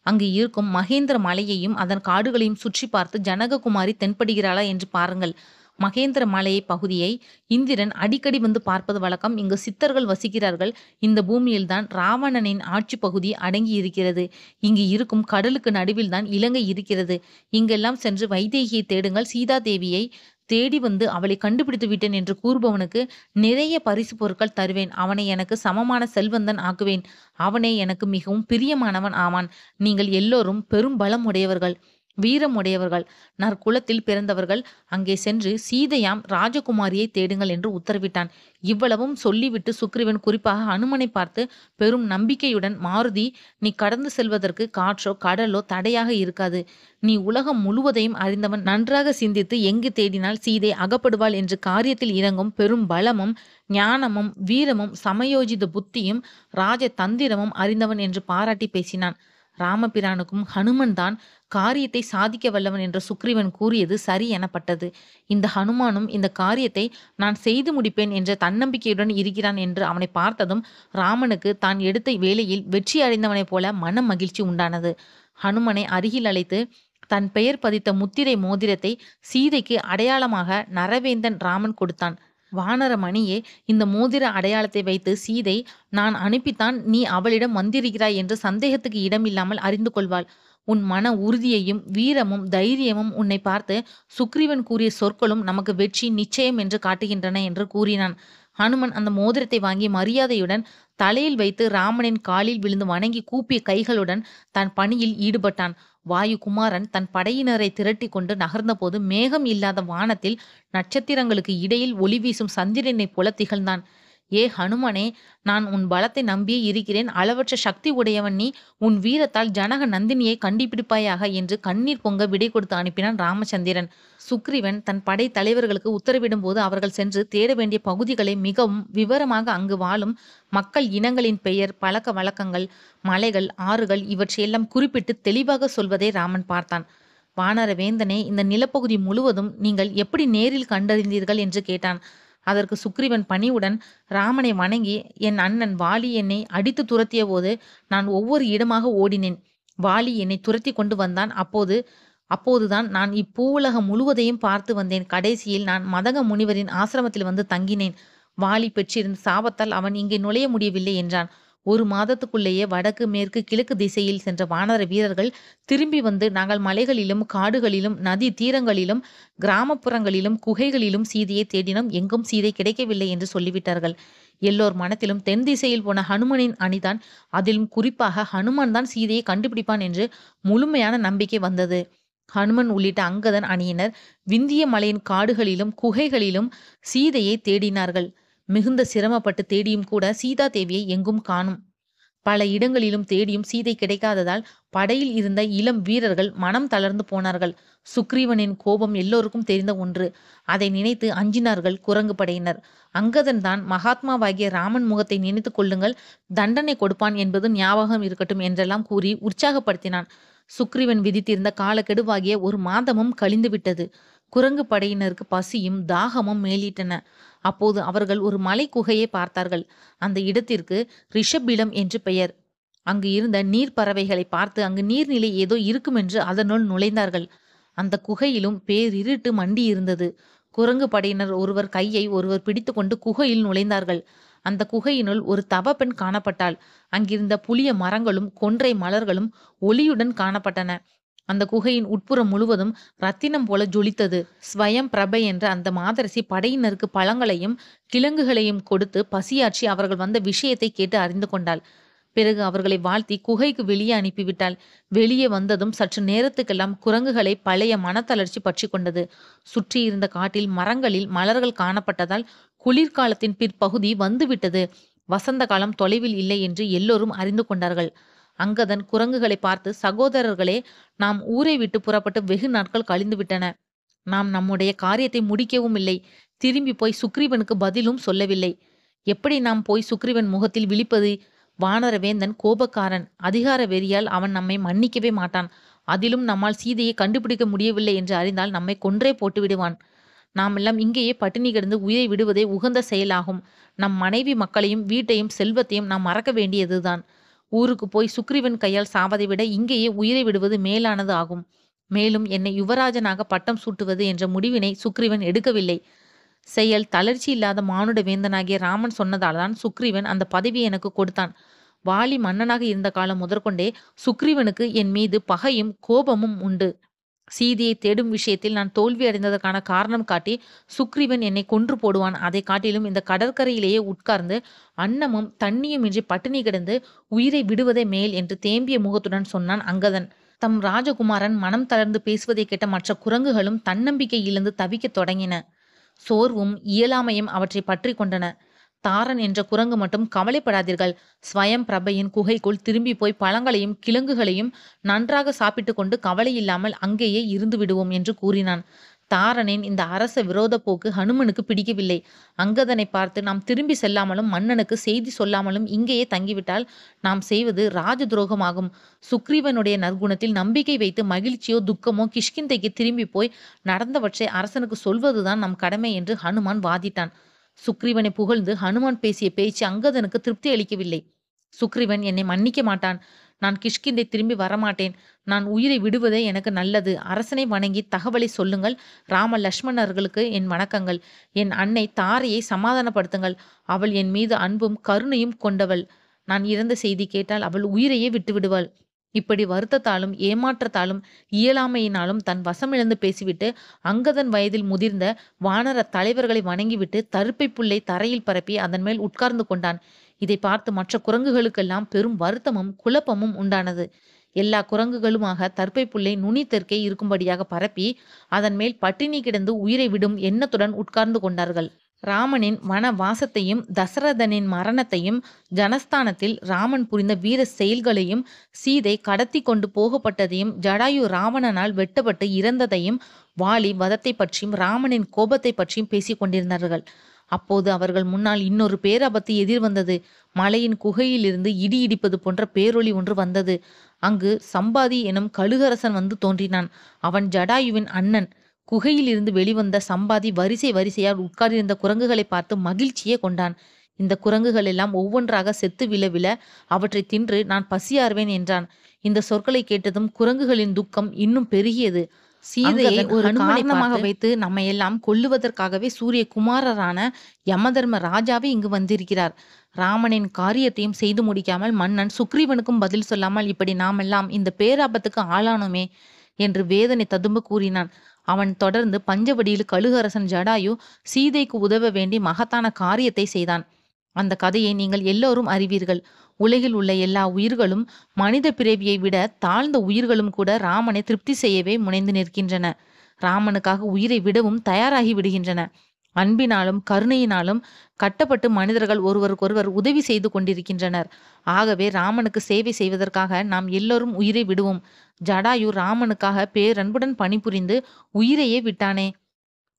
அங்கு இருக்கும் மகேந்திர மலையையும் அதன் காடுகளையும் சுற்றி பார்த்து ஜனககுமாரி தென்படுகிறாளா என்று பாருங்கள். மகேந்திர மலையை பகுதியை இந்திரன் அடிக்கடி வந்து பார்ப்பது வழக்கம். இங்கு சித்தர்கள் வசிக்கிறார்கள். இந்த பூமியில்தான் ராவணனின் ஆட்சி பகுதி அடங்கி இருக்கிறது. இங்கு இருக்கும் கடலுக்கு நடுவில் தான் இலங்கை இருக்கிறது. இங்கெல்லாம் சென்று வைதேகியை தேடுங்கள். சீதாதேவியை தேடி வந்து அவளை கண்டுபிடித்து விட்டேன் என்று கூறுபவனுக்கு நிறைய பரிசு பொருட்கள் தருவேன். அவனை எனக்கு சமமான செல்வந்தன் ஆக்குவேன். அவனே எனக்கு மிகவும் பிரியமானவன் ஆவான். நீங்கள் எல்லோரும் பெரும் பலம் உடையவர்கள், வீரம் உடையவர்கள், நற்குலத்தில் பிறந்தவர்கள். அங்கே சென்று சீதையாம் ராஜகுமாரியை தேடுங்கள் என்று உத்தரவிட்டான். இவ்வளவும் சொல்லிவிட்டு சுக்ரீவன் குறிப்பாக ஹனுமனை பார்த்து பெரும் நம்பிக்கையுடன், மாருதி, நீ கடந்து செல்வதற்கு காற்றோ கடலோ தடையாக இருக்காது. நீ உலகம் முழுவதையும் அறிந்தவன். நன்றாக சிந்தித்து எங்கு தேடினால் சீதை அகப்படுவாள் என்று காரியத்தில் இறங்கும் பெரும் பலமும் ஞானமும் வீரமும் சமயோஜித புத்தியும் ராஜ தந்திரமும் அறிந்தவன் என்று பாராட்டி பேசினான். ராமபிரானுக்கும் ஹனுமன் தான் காரியத்தை சாதிக்க வல்லவன் என்று சுக்ரீவன் கூறியது சரி எனப்பட்டது. இந்த ஹனுமானும் இந்த காரியத்தை நான் செய்து முடிப்பேன் என்ற தன்னம்பிக்கையுடன் இருக்கிறான் என்று அவனை பார்த்ததும் ராமனுக்கு தான் எடுத்த வேலையில் வெற்றி அடைந்தவனைப் போல மன மகிழ்ச்சி உண்டானது. ஹனுமனை அருகில் அழைத்து தன் பெயர் பதித்த முத்திரை மோதிரத்தை சீதைக்கு அடையாளமாக நரவேந்தன் ராமன் கொடுத்தான். வானரமணியே, இந்த மோதிர அடையாளத்தை வைத்து சீதை நான் அனுப்பித்தான் நீ அவளிடம் வந்திருக்கிறாய் என்று சந்தேகத்துக்கு இடமில்லாமல் அறிந்து கொள்வாள். உன் மன உறுதியையும் வீரமும் தைரியமும் உன்னை பார்த்து சுக்ரீவன் கூறிய சொற்களும் நமக்கு வெற்றி நிச்சயம் என்று காட்டுகின்றன என்று கூறினான். ஹனுமன் அந்த மோதிரத்தை வாங்கி மரியாதையுடன் தலையில் வைத்து ராமனின் காலில் விழுந்து வணங்கி கூப்பிய கைகளுடன் தன் பணியில் ஈடுபட்டான். வாயு குமாரன் தன் படையினரை திரட்டி கொண்டு நகர்ந்தபோது மேகம் இல்லாத வானத்தில் நட்சத்திரங்களுக்கு இடையில் ஒளி வீசும் சந்திரனைப் போல திகழ்ந்தான். ஏ ஹனுமனே, நான் உன் பலத்தை நம்பியே இருக்கிறேன். அளவற்ற சக்தி உடையவன் நீ. உன் வீரத்தால் ஜனக நந்தினியை கண்டுபிடிப்பாயாக என்று கண்ணீர் பொங்க விடை கொடுத்து அனுப்பினான் ராமச்சந்திரன். சுக்ரீவன் தன் படை தலைவர்களுக்கு உத்தரவிடும் போது அவர்கள் சென்று தேட வேண்டிய பகுதிகளை மிகவும் விவரமாக அங்கு வாழும் மக்கள் இனங்களின் பெயர், பழக்க வழக்கங்கள், மலைகள், ஆறுகள் இவற்றையெல்லாம் குறிப்பிட்டு தெளிவாக சொல்வதை ராமன் பார்த்தான். வானர வேந்தனே, இந்த நிலப்பகுதி முழுவதும் நீங்கள் எப்படி நேரில் கண்டறிந்தீர்கள் என்று கேட்டான். அதற்கு சுக்ரீவன் பணிவுடன் ராமனை வணங்கி, என் அண்ணன் வாலி என்னை அடித்து துரத்திய போது நான் ஒவ்வொரு இடமாக ஓடினேன். வாலி என்னை துரத்தி கொண்டு வந்தான். அப்போதுதான் நான் இப்பூவுலகம் முழுவதையும் பார்த்து வந்தேன். கடைசியில் நான் மதக முனிவரின் ஆசிரமத்தில் வந்து தங்கினேன். வாலி பெற்றிருந்த சாபத்தால் அவன் இங்கே நுழைய முடியவில்லை என்றான். 1 மாதத்துக்குள்ளேயே வடக்கு, மேற்கு, கிழக்கு திசையில் சென்ற வானர வீரர்கள் திரும்பி வந்து நாங்கள் மலைகளிலும் காடுகளிலும் நதி தீரங்களிலும் கிராமப்புறங்களிலும் குகைகளிலும் சீதையை தேடினோம். எங்கும் சீதை கிடைக்கவில்லை என்று சொல்லிவிட்டார்கள். எல்லோர் மனத்திலும் தென் திசையில் போன ஹனுமனின் அணிதான், அதிலும் குறிப்பாக ஹனுமான் தான் சீதையை கண்டுபிடிப்பான் என்று முழுமையான நம்பிக்கை வந்தது. ஹனுமன் உள்ளிட்ட அங்கதன் அணியினர் விந்திய மலையின் காடுகளிலும் குகைகளிலும் சீதையை தேடினார்கள். மிகுந்த சிரமப்பட்டு தேடியும் கூட சீதா தேவியை எங்கும் காணும். பல இடங்களிலும் தேடியும் சீதை கிடைக்காததால் படையில் இருந்த இளம் வீரர்கள் மனம் தளர்ந்து போனார்கள். சுக்ரீவனின் கோபம் எல்லோருக்கும் தெரிந்த ஒன்று. அதை நினைத்து அஞ்சினார்கள் குரங்கு படையினர். அங்கதன் தான் மகாத்மாவாகிய ராமன் முகத்தை நினைத்து கொள்ளுங்கள், தண்டனை கொடுப்பான் என்பது ஞாபகம் இருக்கட்டும் என்றெல்லாம் கூறி உற்சாகப்படுத்தினான். சுக்ரீவன் விதித்திருந்த காலக்கெடுவாகிய 1 மாதமும் கழிந்து விட்டது. குரங்கு படையினருக்கு பசியும் தாகமும் மேலிட்டன. அப்போது அவர்கள் ஒரு மலை குகையை பார்த்தார்கள். அந்த இடத்திற்கு ரிஷபிலம் என்று பெயர். அங்கு இருந்த நீர் பறவைகளை பார்த்து அங்கு நீர்நிலை ஏதோ இருக்குமென்று அதனுள் நுழைந்தார்கள். அந்த குகையிலும் பேரிருட்டு மண்டி இருந்தது. குரங்கு படையினர் ஒருவர் கையை ஒருவர் பிடித்துக்கொண்டு குகையில் நுழைந்தார்கள். அந்த குகையினுள் ஒரு தவப்பெண் காணப்பட்டாள். அங்கிருந்த புளிய மரங்களும் கொன்றை மலர்களும் ஒளியுடன் காணப்பட்டன. அந்த குகையின் உட்புறம் முழுவதும் ரத்தினம் போல ஜொலித்தது. ஸ்வயம் பிரபை என்ற அந்த மாதரசி படையினருக்கு பழங்களையும் கிழங்குகளையும் கொடுத்து பசியாற்றி அவர்கள் வந்த விஷயத்தை கேட்டு அறிந்து கொண்டாள். பிறகு அவர்களை வாழ்த்தி குகைக்கு வெளியே அனுப்பிவிட்டாள். வெளியே வந்ததும் சற்று நேரத்துக்கெல்லாம் குரங்குகளை பழைய மனத்தளர்ச்சி பற்றி கொண்டது. சுற்றி இருந்த காட்டில் மரங்களில் மலர்கள் காணப்பட்டதால் குளிர்காலத்தின் பிற்பகுதி வந்துவிட்டது. வசந்த காலம் தொலைவில் இல்லை என்று எல்லோரும் அறிந்து கொண்டார்கள். அங்கதன் குரங்குகளை பார்த்து, சகோதரர்களே, நாம் ஊரை விட்டு புறப்பட்டு வெகு நாட்கள் கழிந்து விட்டன. நாம் நம்முடைய காரியத்தை முடிக்கவும் இல்லை. திரும்பி போய் சுக்ரீவனுக்கு பதிலும் சொல்லவில்லை. எப்படி நாம் போய் சுக்ரீவன் முகத்தில் விழிப்பது? வானரவேந்தன் கோபக்காரன், அதிகார வெறியால் அவன் நம்மை மன்னிக்கவே மாட்டான். அதிலும் நம்மால் சீதையை கண்டுபிடிக்க முடியவில்லை என்று அறிந்தால் நம்மை கொன்றே போட்டு விடுவான். நாமெல்லாம் இங்கேயே பட்டினி கிடந்து உயிரை விடுவதே உகந்த செயலாகும். நம் மனைவி மக்களையும் வீட்டையும் செல்வத்தையும் நாம் மறக்க வேண்டியதுதான். ஊருக்கு போய் சுக்ரீவன் கையால் சாவதை விட இங்கேயே உயிரை விடுவது மேலானது ஆகும். மேலும் என்னை யுவராஜனாக பட்டம் சூட்டுவது என்ற முடிவினை சுக்ரீவன் எடுக்கவில்லை. செயல் தளர்ச்சி இல்லாத மானுட வேந்தனாகிய ராமன் சொன்னதால்தான் சுக்ரீவன் அந்த பதவியை எனக்கு கொடுத்தான். வாலி மன்னனாக இருந்த காலம் முதற்கொண்டே சுக்ரீவனுக்கு என் மீது பகையும் கோபமும் உண்டு. சீதையை தேடும் விஷயத்தில் நான் தோல்வி அடைந்ததற்கான காரணம் காட்டி சுக்ரீவன் என்னை கொன்று போடுவான். அதை காட்டிலும் இந்த கடற்கரையிலேயே உட்கார்ந்து அன்னமும் தண்ணியும் இன்றி பட்டினி கிடந்து உயிரை விடுவதே மேல் என்று தேம்பிய முகத்துடன் சொன்னான் அங்கதன். தம் ராஜகுமாரன் மனம் தளர்ந்து பேசுவதை கேட்ட மற்ற குரங்குகளும் தன்னம்பிக்கை இழந்து தவிக்கத் தொடங்கின. சோர்வும் இயலாமையும் அவற்றை பற்றி கொண்டன. தாரன் என்ற குரங்கு மட்டும், கவலைப்படாதீர்கள், ஸ்வயம் பிரபையின் குகைக்குள் திரும்பி போய் பழங்களையும் கிழங்குகளையும் நன்றாக சாப்பிட்டு கொண்டு கவலையில்லாமல் அங்கேயே இருந்து விடுவோம் என்று கூறினான். தாரனின் இந்த அரச விரோத போக்கு ஹனுமனுக்கு பிடிக்கவில்லை. அங்கதனை பார்த்து, நாம் திரும்பி செல்லாமலும் மன்னனுக்கு செய்தி சொல்லாமலும் இங்கேயே தங்கிவிட்டால் நாம் செய்வது ராஜ துரோகமாகும். சுக்ரீவனுடைய நற்குணத்தில் நம்பிக்கை வைத்து மகிழ்ச்சியோ துக்கமோ கிஷ்கிந்தைக்கு திரும்பி போய் நடந்தவற்றை அரசனுக்கு சொல்வதுதான் நம் கடமை என்று ஹனுமான் வாதிட்டான். சுக்ரீவனை புகழ்ந்து ஹனுமான் பேசிய பேச்சு அங்கதனுக்கு திருப்தி அளிக்கவில்லை. சுக்ரீவன் என்னை மன்னிக்க மாட்டான். நான் கிஷ்கிந்தை திரும்பி வரமாட்டேன். நான் உயிரை விடுவதே எனக்கு நல்லது. அரசனை வணங்கி தகவலை சொல்லுங்கள். ராம லக்ஷ்மணர்களுக்கு என் வணக்கங்கள். என் அன்னை தாரையை சமாதானப்படுத்துங்கள். அவள் என் மீது அன்பும் கருணையும் கொண்டவள். நான் இறந்த செய்தி கேட்டால் அவள் உயிரையே விட்டு விடுவாள். இப்படி வருத்தத்தாலும் ஏமாற்றத்தாலும் இயலாமையினாலும் தன் வசமிழந்து பேசிவிட்டு அங்கதன் வயதில் முதிர்ந்த வானர தலைவர்களை வணங்கிவிட்டு தருப்பை புல்லை தரையில் பரப்பி அதன் மேல் உட்கார்ந்து கொண்டான். இதை பார்த்து மற்ற குரங்குகளுக்கெல்லாம் பெரும் வருத்தமும் குழப்பமும் உண்டானது. எல்லா குரங்குகளுமாக தர்ப்பை புல்லை நுனி தெற்கே இருக்கும்படியாக பரப்பி அதன் மேல் பட்டினி கிடந்து உயிரை விடும் எண்ணத்துடன் உட்கார்ந்து கொண்டார்கள். ராமனின் வனவாசத்தையும் தசரதனின் மரணத்தையும் ஜனஸ்தானத்தில் ராமன் புரிந்த வீர செயல்களையும் சீதை கடத்தி கொண்டு போகப்பட்டதையும் ஜடாயு ராவணனால் வெட்டப்பட்டு இறந்ததையும் வாலி வதத்தை பற்றியும் ராமனின் கோபத்தை பற்றியும் பேசிக் கொண்டிருந்தார்கள். அப்போது அவர்கள் முன்னால் இன்னொரு பேராபத்து எதிர்வந்தது. மலையின் குகையிலிருந்து இடி இடிப்பது போன்ற பேரொளி ஒன்று வந்தது. அங்கு சம்பாதி எனும் கழுகரசன் வந்து தோன்றினான். அவன் ஜடாயுவின் அண்ணன். குகையிலிருந்து வெளிவந்த சம்பாதி வரிசை வரிசையால் உட்கார்ந்திருந்த குரங்குகளை பார்த்து மகிழ்ச்சியே கொண்டான். இந்த குரங்குகள் எல்லாம் ஒவ்வொன்றாக செத்து விழ விழ அவற்றை தின்று நான் பசியாறுவேன் என்றான். இந்த சொற்களை கேட்டதும் குரங்குகளின் துக்கம் இன்னும் பெருகியது. சீதையை ஒரு காரணமாக வைத்து நம்மை எல்லாம் கொல்லுவதற்காகவே சூரிய குமாரரான யமதர்ம ராஜாவே இங்கு வந்திருக்கிறார். ராமனின் காரியத்தையும் செய்து முடிக்காமல் மன்னன் சுக்ரீவனுக்கும் பதில் சொல்லாமல் இப்படி நாமெல்லாம் இந்த பேராபத்துக்கு ஆளானோமே என்று வேதனை ததும்ப கூறினான். அவன் தொடர்ந்து பஞ்சவடியில் கழுகரசன் ஜடாயு சீதைக்கு உதவ வேண்டி மகத்தான காரியத்தை செய்தான். அந்த கதையை நீங்கள் எல்லோரும் அறிவீர்கள். உலகில் உள்ள எல்லா உயிர்களும் மனித பிறவியை விட தாழ்ந்த உயிர்களும் கூட ராமனை திருப்தி செய்யவே முனைந்து நிற்கின்றன. ராமனுக்காக உயிரை விடவும் தயாராகி விடுகின்றன. அன்பினாலும் கருணையினாலும் கட்டப்பட்டு மனிதர்கள் ஒருவருக்கொருவர் உதவி செய்து கொண்டிருக்கின்றனர். ஆகவே ராமனுக்கு சேவை செய்வதற்காக நாம் எல்லோரும் உயிரை விடுவோம். ஜடாயு ராமனுக்காக பேரன்புடன் பணிபுரிந்து உயிரையே விட்டானே,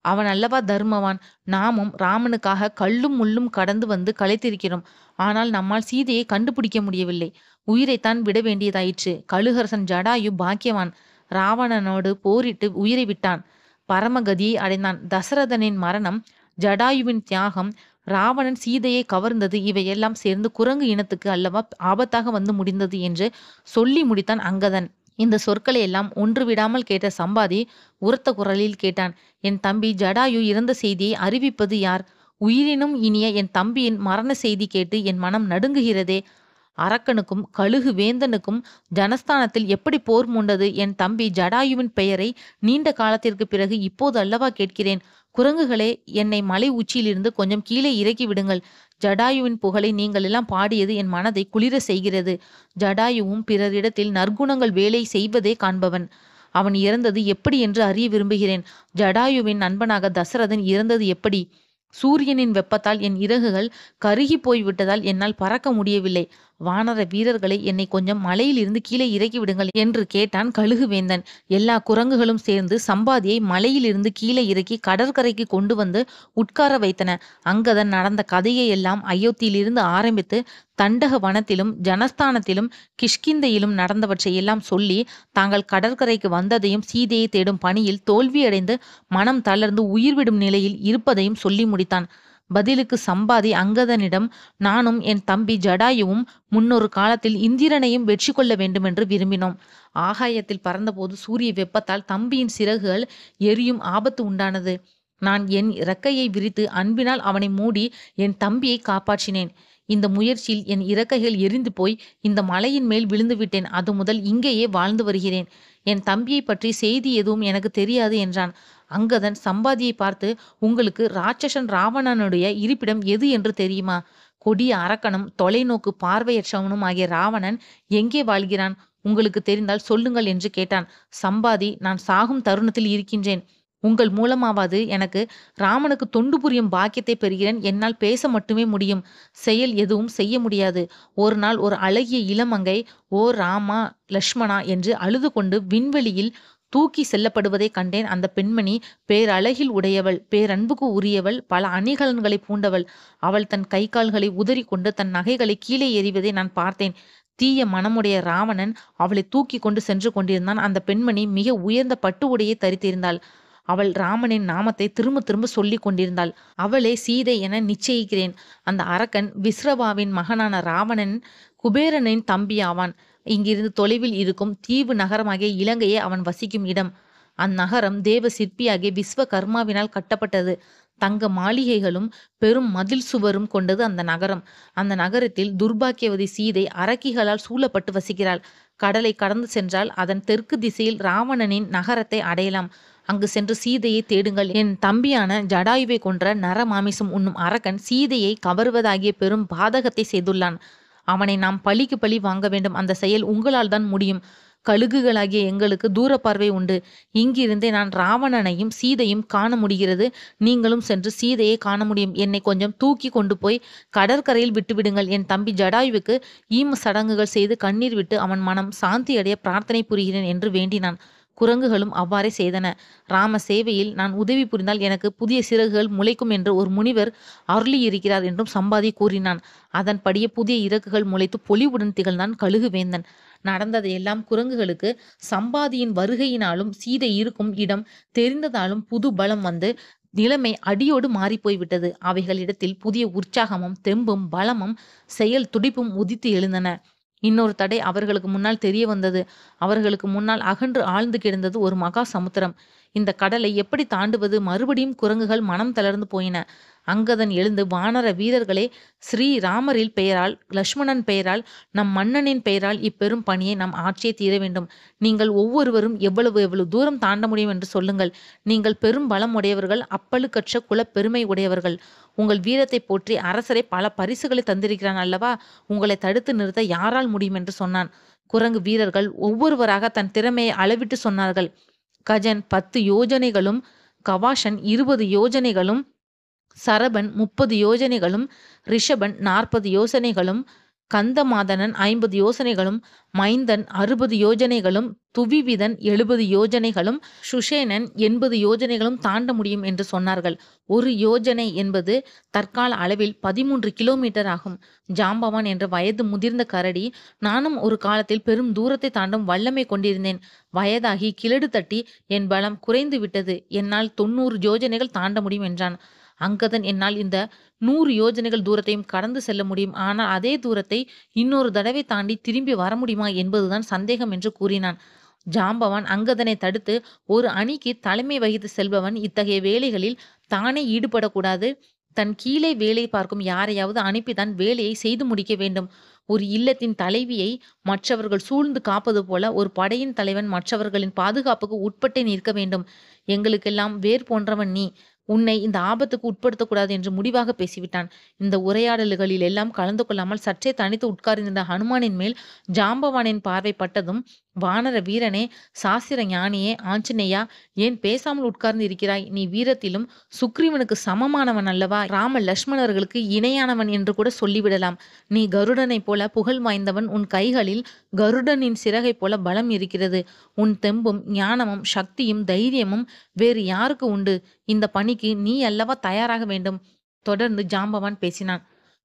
அவன் அல்லவா தர்மவான். நாமும் ராமனுக்காக கல்லும் முள்ளும் கடந்து வந்து களைத்திருக்கிறோம். ஆனால் நம்மால் சீதையை கண்டுபிடிக்க முடியவில்லை. உயிரைத்தான் விட வேண்டியதாயிற்று. கழுகரசன் ஜடாயு பாக்கியவான். ராவணனோடு போரிட்டு உயிரை விட்டான். பரமகதியை அடைந்தான். தசரதனின் மரணம் ஜடாயுவின் தியாகம், ராவணன் சீதையை கவர்ந்தது இவையெல்லாம் சேர்ந்து குரங்கு இனத்துக்கு அல்லவா ஆபத்தாக வந்து முடிந்தது என்று சொல்லி முடித்தான் அங்கதன். இந்த சொற்களை எல்லாம் ஒன்று விடாமல் கேட்ட சம்பாதி உரத்த குரலில் கேட்டான். என் தம்பி ஜடாயு இறந்த செய்தியை அறிவிப்பது யார்? உயிரினும் இனிய என் தம்பியின் மரண செய்தி கேட்டு என் மனம் நடுங்குகிறதே. அரக்கனுக்கும் கழுகு வேந்தனுக்கும் ஜனஸ்தானத்தில் எப்படி போர் மூண்டது? என் தம்பி ஜடாயுவின் பெயரை நீண்ட காலத்திற்கு பிறகு இப்போது அல்லவா கேட்கிறேன். குரங்குகளே, என்னை மலை உச்சியிலிருந்து கொஞ்சம் கீழே இறக்கி விடுங்கள். ஜடாயுவின் புகழை நீங்கள் எல்லாம் பாடியது என் மனதை குளிர செய்கிறது. ஜடாயுவும் பிறரிடத்தில் நற்குணங்கள் வேலை செய்வதே காண்பவன். அவன் இறந்தது எப்படி என்று அறிய விரும்புகிறேன். ஜடாயுவின் நண்பனாக தசரதன் இறந்தது எப்படி? சூரியனின் வெப்பத்தால் என் இறகுகள் கருகி போய்விட்டதால் என்னால் பறக்க முடியவில்லை. வானர வீரர்களை என்னை கொஞ்சம் மலையில் இருந்து கீழே இறக்கி விடுங்கள் என்று கேட்டான் கழுகு வேந்தன். எல்லா குரங்குகளும் சேர்ந்து சம்பாதியை மலையிலிருந்து கீழே இறக்கி கடற்கரைக்கு கொண்டு வந்து உட்கார வைத்தன. அங்கதன் நடந்த கதையை எல்லாம் அயோத்தியிலிருந்து ஆரம்பித்து தண்டக வனத்திலும் ஜனஸ்தானத்திலும் கிஷ்கிந்தையிலும் நடந்தவற்றை எல்லாம் சொல்லி தாங்கள் கடற்கரைக்கு வந்ததையும் சீதையை தேடும் பணியில் தோல்வியடைந்து மனம் தளர்ந்து உயிர்விடும் நிலையில் இருப்பதையும் சொல்லி முடித்தான். பதிலுக்கு சம்பாதி அங்கதனிடம், நானும் என் தம்பி ஜடாயுவும் முன்னொரு காலத்தில் இந்திரனையும் வெற்றி கொள்ள வேண்டுமென்று விரும்பினோம். ஆகாயத்தில் பறந்தபோது சூரிய வெப்பத்தால் தம்பியின் சிறகுகள் எரியும் ஆபத்து உண்டானது. நான் என் இறக்கையை விரித்து அன்பினால் அவனை மூடி என் தம்பியை காப்பாற்றினேன். இந்த முயற்சியில் என் இறக்கைகள் எரிந்து போய் இந்த மலையின் மேல் விழுந்து விட்டேன். அது முதல் இங்கேயே வாழ்ந்து வருகிறேன். என் தம்பியை பற்றி செய்தி எதுவும் எனக்கு தெரியாது என்றான். அங்கதன் சம்பாதியை பார்த்து, உங்களுக்கு ராட்சசன் ராவணனுடைய இருப்பிடம் எது என்று தெரியுமா? கொடிய அரக்கனும் தொலைநோக்கு பார்வையற்றவனும் ஆகிய ராவணன் எங்கே வாழ்கிறான்? உங்களுக்கு தெரிந்தால் சொல்லுங்கள் என்று கேட்டான். சம்பாதி, நான் சாகும் தருணத்தில் இருக்கின்றேன். உங்கள் மூலமாவது எனக்கு ராமனுக்கு தொண்டு புரியும் பாக்கியத்தை பெறுகிறேன். என்னால் பேச மட்டுமே முடியும், செயல் எதுவும் செய்ய முடியாது. ஒரு நாள் ஒரு அழகிய இளமங்கை, ஓ ராமா லக்ஷ்மணா என்று அழுது கொண்டு விண்வெளியில் தூக்கி செல்லப்படுவதை கண்டேன். அந்த பெண்மணி பேரழகில் உடையவள், பேரன்புக்கு உரியவள், பல அணிகலன்களை பூண்டவள். அவள் தன் கை கால்களை உதறி கொண்டு தன் நகைகளை கீழே எறிவதை நான் பார்த்தேன். தீய மனமுடைய ராவணன் அவளை தூக்கி கொண்டு சென்று கொண்டிருந்தான். அந்த பெண்மணி மிக உயர்ந்த பட்டு உடையை தரித்திருந்தாள். அவள் ராமனின் நாமத்தை திரும்ப திரும்ப சொல்லி கொண்டிருந்தாள். அவளே சீதை என நிச்சயிக்கிறேன். அந்த அரக்கன் விஸ்ரவாவின் மகனான ராவணன் குபேரனின் தம்பி ஆவான். இங்கிருந்து தொலைவில் இருக்கும் தீவு நகரமாகிய இலங்கையே அவன் வசிக்கும் இடம். அந்நகரம் தேவ சிற்பியாகிய விஸ்வகர்மாவினால் கட்டப்பட்டது. தங்க மாளிகைகளும் பெரும் மதில் சுவரும் கொண்டது அந்த நகரம். அந்த நகரத்தில் துர்பாக்கியவதி சீதை அரக்கிகளால் சூழப்பட்டு வசிக்கிறாள். கடலை கடந்து சென்றால் அதன் தெற்கு திசையில் ராவணனின் நகரத்தை அடையலாம். அங்கு சென்று சீதையை தேடுங்கள். என் தம்பியான ஜடாயுவை கொன்ற நரமாமிசம் உண்ணும் அரக்கன் சீதையை கவர்வதாகிய பெரும் பாதகத்தை செய்துள்ளான். அவனை நாம் பழிக்கு பழி வாங்க வேண்டும். அந்த செயல் உங்களால் தான் முடியும். கழுகுகளாகிய எங்களுக்கு தூர பார்வை உண்டு. இங்கிருந்தே நான் ராவணனையும் சீதையும் காண முடிகிறது. நீங்களும் சென்று சீதையை காண முடியும். என்னை கொஞ்சம் தூக்கி கொண்டு போய் கடற்கரையில் விட்டுவிடுங்கள். என் தம்பி ஜடாயுவுக்கு ஈம சடங்குகள் செய்து கண்ணீர் விட்டு அவன் மனம் சாந்தியடைய பிரார்த்தனை புரிகிறேன் என்று வேண்டினான். குரங்குகளும் அவ்வாறே செய்தன. ராம சேவையில் நான் உதவி புரிந்தால் எனக்கு புதிய சிறகுகள் முளைக்கும் என்று ஒரு முனிவர் அருளியிருக்கிறார் என்றும் சம்பாதி கூறினான். அதன்படியே புதிய இறகுகள் முளைத்து பொலிவுடன் திகழ்ந்தான் கழுகு வேந்தன். நடந்ததையெல்லாம் குரங்குகளுக்கு சம்பாதியின் வருகையினாலும் சீதை இருக்கும் இடம் தெரிந்ததாலும் புது பலம் வந்து நிலைமை அடியோடு மாறிப்போய்விட்டது. அவைகளிடத்தில் புதிய உற்சாகமும் தெம்பும் பலமும் செயல் துடிப்பும் உதித்து எழுந்தன. இன்னொரு தடை அவர்களுக்கு முன்னால் தெரிய வந்தது. அவர்களுக்கு முன்னால் அகன்று ஆழ்ந்து கிடந்தது ஒரு மகா சமுத்திரம். இந்த கடலை எப்படி தாண்டுவது? மறுபடியும் குரங்குகள் மனம் தளர்ந்து போயின. அங்கதன் எழுந்து, வானர வீரர்களே, ஸ்ரீ ராமரில் பெயரால், லக்ஷ்மணன் பெயரால், நம் மன்னனின் பெயரால் இப்பெரும் பணியை நாம் ஆட்சியே தீர வேண்டும். நீங்கள் ஒவ்வொருவரும் எவ்வளவு தூரம் தாண்ட முடியும் என்று சொல்லுங்கள். நீங்கள் பெரும் பலம் உடையவர்கள், அப்பழுக்கற்ற குல பெருமை உடையவர்கள். உங்கள் வீரத்தை போற்றி அரசரை பல பரிசுகளை தந்திருக்கிறான் அல்லவா? உங்களை தடுத்து நிறுத்த யாரால் முடியும் என்று சொன்னான். குரங்கு வீரர்கள் ஒவ்வொருவராக தன் திறமையை அளவிட்டு சொன்னார்கள். கஜன் 10 யோஜனைகளும், கவாஷன் 20 யோஜனைகளும், சரபன் 30 யோஜனைகளும், ரிஷபன் 40 யோசனைகளும், கந்தமாதனன் 50 யோசனைகளும், மைந்தன் 60 யோஜனைகளும், துவிவிதன் 70 யோஜனைகளும், சுஷேனன் 80 யோஜனைகளும் தாண்ட முடியும் என்று சொன்னார்கள். ஒரு யோஜனை என்பது தற்கால அளவில் 13 கிலோமீட்டர் ஆகும். ஜாம்பவான் என்ற வயது முதிர்ந்த கரடி, நானும் ஒரு காலத்தில் பெரும் தூரத்தை தாண்டும் வல்லமை கொண்டிருந்தேன். வயதாகி கிழடு தட்டி என் பலம் குறைந்து விட்டது. என்னால் 90 யோஜனைகள் தாண்ட முடியும் என்றான். அங்கதன் என்னால் இந்த 100 யோஜனைகள் தூரத்தையும் கடந்து செல்ல முடியும். ஆனால் அதே தூரத்தை இன்னொரு தடவை தாண்டி திரும்பி வர முடியுமா என்பதுதான் சந்தேகம் என்று கூறினான். ஜாம்பவான் அங்கதனை தடுத்து, ஒரு அணிக்கு தலைமை வகித்து செல்பவன் இத்தகைய வேலைகளில் தானே ஈடுபடக்கூடாது. தன் கீழே வேலை பார்க்கும் யாரையாவது அனுப்பித்தான் வேலையை செய்து முடிக்க வேண்டும். ஒரு இல்லத்தின் தலைவியை மற்றவர்கள் சூழ்ந்து காப்பது போல ஒரு படையின் தலைவன் மற்றவர்களின் பாதுகாப்புக்கு உட்பட்டே நிற்க வேண்டும். எங்களுக்கெல்லாம் வேர் போன்றவன் நீ. உன்னை இந்த ஆபத்துக்கு உட்படுத்தக்கூடாது என்று முடிவாக பேசிவிட்டான். இந்த உரையாடல்களில் எல்லாம் கலந்து கொள்ளாமல் சற்றே தனித்து உட்கார்ந்திருந்த ஹனுமானின் மேல் ஜாம்பவானின் பார்வை பட்டதும், வானர வீரனே, சாஸ்திர ஞானியே, ஆஞ்சநேயா, ஏன் பேசாமல் உட்கார்ந்து இருக்கிறாய்? நீ வீரத்திலும் சுக்ரீவனுக்கு சமமானவன் அல்லவா? ராம லட்சுமணர்களுக்கு இணையானவன் என்று கூட சொல்லிவிடலாம். நீ கருடனைப் போல புகழ் வாய்ந்தவன். உன் கைகளில் கருடனின் சிறகைப் போல பலம் இருக்கிறது. உன் தெம்பும் ஞானமும் சக்தியும் தைரியமும் வேறு யாருக்கு உண்டு? இந்த பணிக்கு நீ அல்லவா தயாராக வேண்டும். தொடர்ந்து ஜாம்பவான் பேசினான்.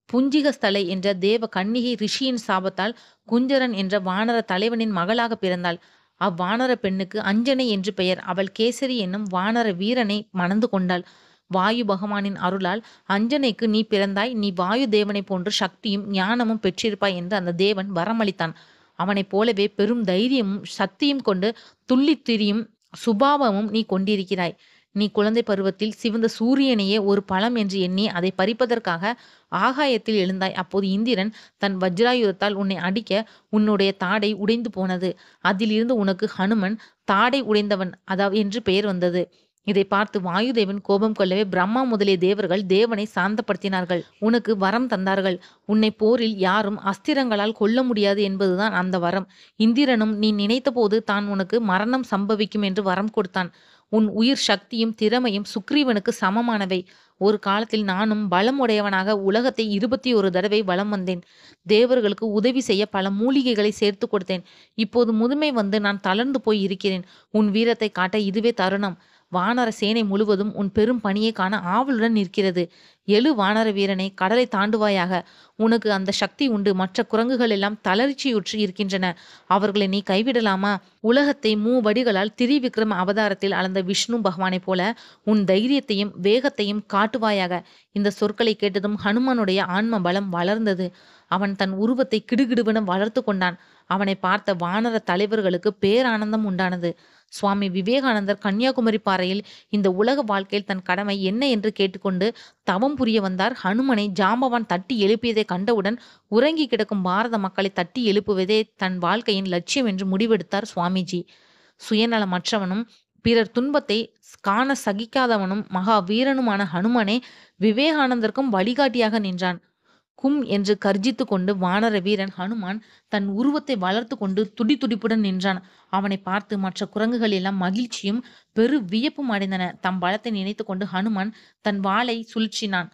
புஞ்சிகஸ்தலை என்ற தேவ கன்னிகை ரிஷியின் சாபத்தால் குஞ்சரன் என்ற வானர தலைவனின் மகளாக பிறந்தாள். அவ்வானர பெண்ணுக்கு அஞ்சனை என்று பெயர். அவள் கேசரி என்னும் வானர வீரனை மணந்து கொண்டாள். வாயு பகவானின் அருளால் அஞ்சனைக்கு நீ பிறந்தாய். நீ வாயு தேவனை போன்று சக்தியும் ஞானமும் பெற்றிருப்பாய் என்று அந்த தேவன் வரமளித்தான். அவனைப் போலவே பெரும் தைரியமும் சக்தியும் கொண்டு துள்ளித் திரியும் சுபாவமும் நீ கொண்டிருக்கிறாய். நீ குழந்தை பருவத்தில் சிவந்த சூரியனையே ஒரு பழம் என்று எண்ணி அதை பறிப்பதற்காக ஆகாயத்தில் எழுந்தாய். அப்போது இந்திரன் தன் வஜ்ராயுதத்தால் உன்னை அடிக்க உன்னுடைய தாடை உடைந்து போனது. அதிலிருந்து உனக்கு ஹனுமன் தாடை உடைந்தவன் என்று பெயர் வந்தது. இதை பார்த்து வாயுதேவன் கோபம் கொள்ளவே பிரம்மா முதலிய தேவர்கள் தேவனை சாந்தப்படுத்தினார்கள். உனக்கு வரம் தந்தார்கள். உன்னை போரில் யாரும் அஸ்திரங்களால் கொல்ல முடியாது என்பதுதான் அந்த வரம். இந்திரனும் நீ நினைத்த போது தான் உனக்கு மரணம் சம்பவிக்கும் என்று வரம் கொடுத்தான். உன் உயிர் சக்தியும் திறமையும் சுக்ரீவனுக்கு சமமானவை. ஒரு காலத்தில் நானும் பலம் உடையவனாக உலகத்தை 21 தடவை வலம் வந்தேன். தேவர்களுக்கு உதவி செய்ய பல மூலிகைகளை சேர்த்து கொடுத்தேன். இப்போது முதுமை வந்து நான் தளர்ந்து போய் இருக்கிறேன். உன் வீரத்தை காட்ட இதுவே தருணம். வானர சேனை முழுவதும் உன் பெரும் பணியை காண ஆவலுடன் நிற்கிறது. எழு வானர வீரனை, கடலை தாண்டுவாயாக. உனக்கு அந்த சக்தி உண்டு. மற்ற குரங்குகள் எல்லாம் தளர்ச்சியுற்று இருக்கின்றன. அவர்களை நீ கைவிடலாமா? உலகத்தை மூவடிகளால் திரிவிக்ரம அவதாரத்தில் அளந்த விஷ்ணு பகவானைப் போல உன் தைரியத்தையும் வேகத்தையும் காட்டுவாயாக. இந்த சொற்களை கேட்டதும் ஹனுமானுடைய ஆன்ம பலம் வளர்ந்தது. அவன் தன் உருவத்தை கிடுகிடுவென வளர்த்து கொண்டான். அவனை பார்த்த வானர தலைவர்களுக்கு பேரானந்தம் உண்டானது. சுவாமி விவேகானந்தர் கன்னியாகுமரி பாறையில் இந்த உலக வாழ்க்கையில் தன் கடமை என்ன என்று கேட்டுக்கொண்டு தவம் புரிய வந்தார். ஹனுமனை ஜாம்பவான் தட்டி எழுப்பியதை கண்டவுடன் உறங்கி கிடக்கும் பாரத மக்களை தட்டி எழுப்புவதே தன் வாழ்க்கையின் லட்சியம் என்று முடிவெடுத்தார் சுவாமிஜி. சுயநலமற்றவனும் பிறர் துன்பத்தை காண சகிக்காதவனும் மகா வீரனுமான ஹனுமனே விவேகானந்தருக்கும் வழிகாட்டியாக நின்றான். கும் என்று கர்ஜித்து கொண்டு வானர வீரன் ஹனுமான் தன் உருவத்தை வளர்த்து கொண்டு துடிதுடிப்புடன் நின்றான். அவனை பார்த்து மற்ற குரங்குகள் எல்லாம் மகிழ்ச்சியும் பெரு வியப்பும் அடைந்தன. தம் பலத்தை நினைத்து கொண்டு ஹனுமான் தன் வாளை சுழற்றினான்.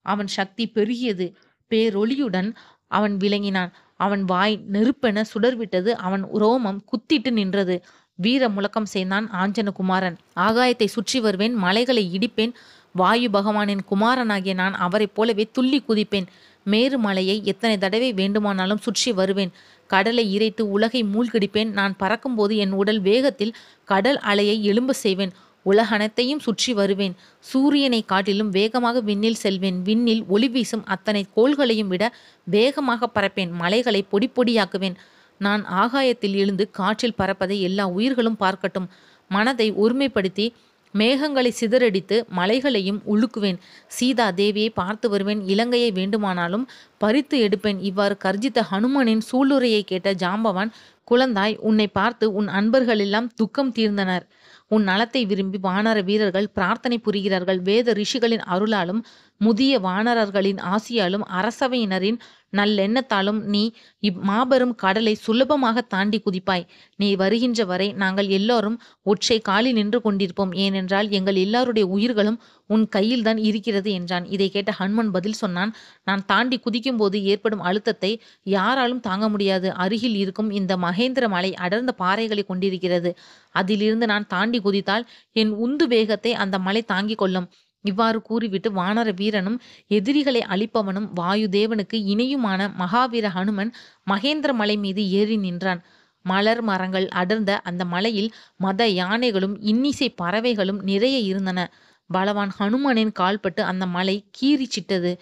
அவன் சக்தி பெருகியது. பேரொளியுடன் அவன் விளங்கினான். அவன் வாய் நெருப்பென சுடர்விட்டது. அவன் ரோமம் குத்திட்டு நின்றது. வீர முழக்கம் செய்தான் ஆஞ்சனகுமாரன். ஆகாயத்தை சுற்றி வருவேன், மலைகளை இடிப்பேன். வாயு பகவானின் குமாரனாகிய நான் அவரைப் போலவே துள்ளி குதிப்பேன். மேரு மலையை எத்தனை தடவை வேண்டுமானாலும் சுற்றி வருவேன். கடலை இறைத்து உலகை மூழ்கடிப்பேன். நான் பறக்கும்போது என் உடல் வேகத்தில் கடல் அலையை எழும்ப செய்வேன். உலகனைத்தையும் சுற்றி வருவேன். சூரியனை காட்டிலும் வேகமாக விண்ணில் செல்வேன். விண்ணில் ஒளி வீசும் அத்தனை கோள்களையும் விட வேகமாக பறப்பேன். மலைகளை பொடி பொடியாக்குவேன். நான் ஆகாயத்தில் எழுந்து காற்றில் பறப்பதை எல்லா உயிர்களும் பார்க்கட்டும். மனதை ஒருமைப்படுத்தி மேகங்களை சிதறடித்து மலைகளையும் உழுக்குவேன். சீதா தேவியை பார்த்து வருவேன். இலங்கையை வேண்டுமானாலும் பறித்து எடுப்பேன். இவ்வாறு கர்ஜித்த ஹனுமனின் சூளுரையை கேட்ட ஜாம்பவான், குழந்தாய், உன்னை பார்த்து உன் அன்பர்கள் எல்லாம் துக்கம் தீர்ந்தனர். உன் நலத்தை விரும்பி வானர வீரர்கள் பிரார்த்தனை புரிகிறார்கள். வேத ரிஷிகளின் அருளாலும் முதிய வானரர்களின் ஆசியாலும் அரசவையினரின் நல்லெண்ணத்தாலும் நீ இம்மாபெரும் கடலை சுலபமாக தாண்டி குதிப்பாய். நீ வருகின்ற வரை நாங்கள் எல்லோரும் ஒற்றை காலில் நின்று கொண்டிருப்போம். ஏனென்றால் எங்கள் எல்லாருடைய உயிர்களும் உன் கையில்தான் இருக்கிறது என்றான். இதை கேட்ட ஹனுமன் பதில் சொன்னான். நான் தாண்டி குதிக்கும் போது ஏற்படும் அழுத்தத்தை யாராலும் தாங்க முடியாது. அருகில் இருக்கும் இந்த மகேந்திர மலை அடர்ந்த பாறைகளை கொண்டிருக்கிறது. அதிலிருந்து நான் தாண்டி குதித்தால் என் உந்து வேகத்தை அந்த மலை தாங்கிக் கொள்ளும். இவ்வாறு கூறிவிட்டு வானர வீரனும் எதிரிகளை அழிப்பவனும் வாயுதேவனுக்கு இணையுமான மகாவீர ஹனுமன் மகேந்திர மலை மீது ஏறி நின்றான். மலர் மரங்கள் அடர்ந்த அந்த மலையில் மத யானைகளும் இன்னிசை பறவைகளும் நிறைய இருந்தன. பலவான் ஹனுமனின் கால்பட்டு அந்த மலை கீறிச்சிட்டது.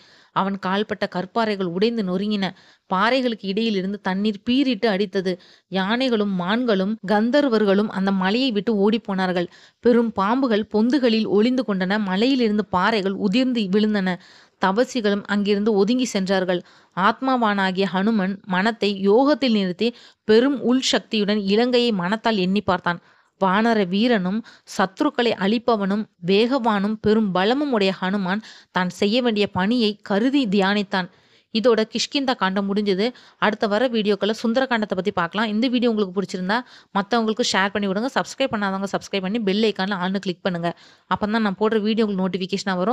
அவன் கால்பட்ட கற்பாறைகள் உடைந்து நொறுங்கின. பாறைகளுக்கு இடையிலிருந்து தண்ணீர் பீறிட்டு அடித்தது. யானைகளும் மான்களும் கந்தர்வர்களும் அந்த மலையை விட்டு ஓடிப்போனார்கள். பெரும் பாம்புகள் பொந்துகளில் ஒளிந்து கொண்டன. மலையிலிருந்து பாறைகள் உதிர்ந்து விழுந்தன. தபசிகளும் அங்கிருந்து ஒதுங்கி சென்றார்கள். ஆத்மாவானாகிய ஹனுமன் மனத்தை யோகத்தில் நிறுத்தி பெரும் உள் சக்தியுடன் இலங்கையை மனத்தால் எண்ணி பார்த்தான். வானர வீரனும் சத்துருக்களை அழிப்பவனும் வேகவானும் பெரும் பலமும் உடைய ஹனுமான் தான் செய்ய வேண்டிய பணியை கருதி தியானித்தான். இதோட கிஷ்கிந்தா காண்டம் முடிஞ்சது. அடுத்த வர வீடியோக்களை சுந்தர காண்டத்தை பற்றி பார்க்கலாம். இந்த வீடியோ உங்களுக்கு பிடிச்சிருந்தா மற்றவங்களுக்கு ஷேர் பண்ணி விடுங்க. சப்ஸ்கிரைப் பண்ணாதவங்க சப்ஸ்கிரைப் பண்ணி பெல் ஐக்கானில் ஆல்னு கிளிக் பண்ணுங்கள். அப்போ தான் நான் போடுற வீடியோ உங்களுக்கு நோட்டிஃபிகேஷனாக வரும்.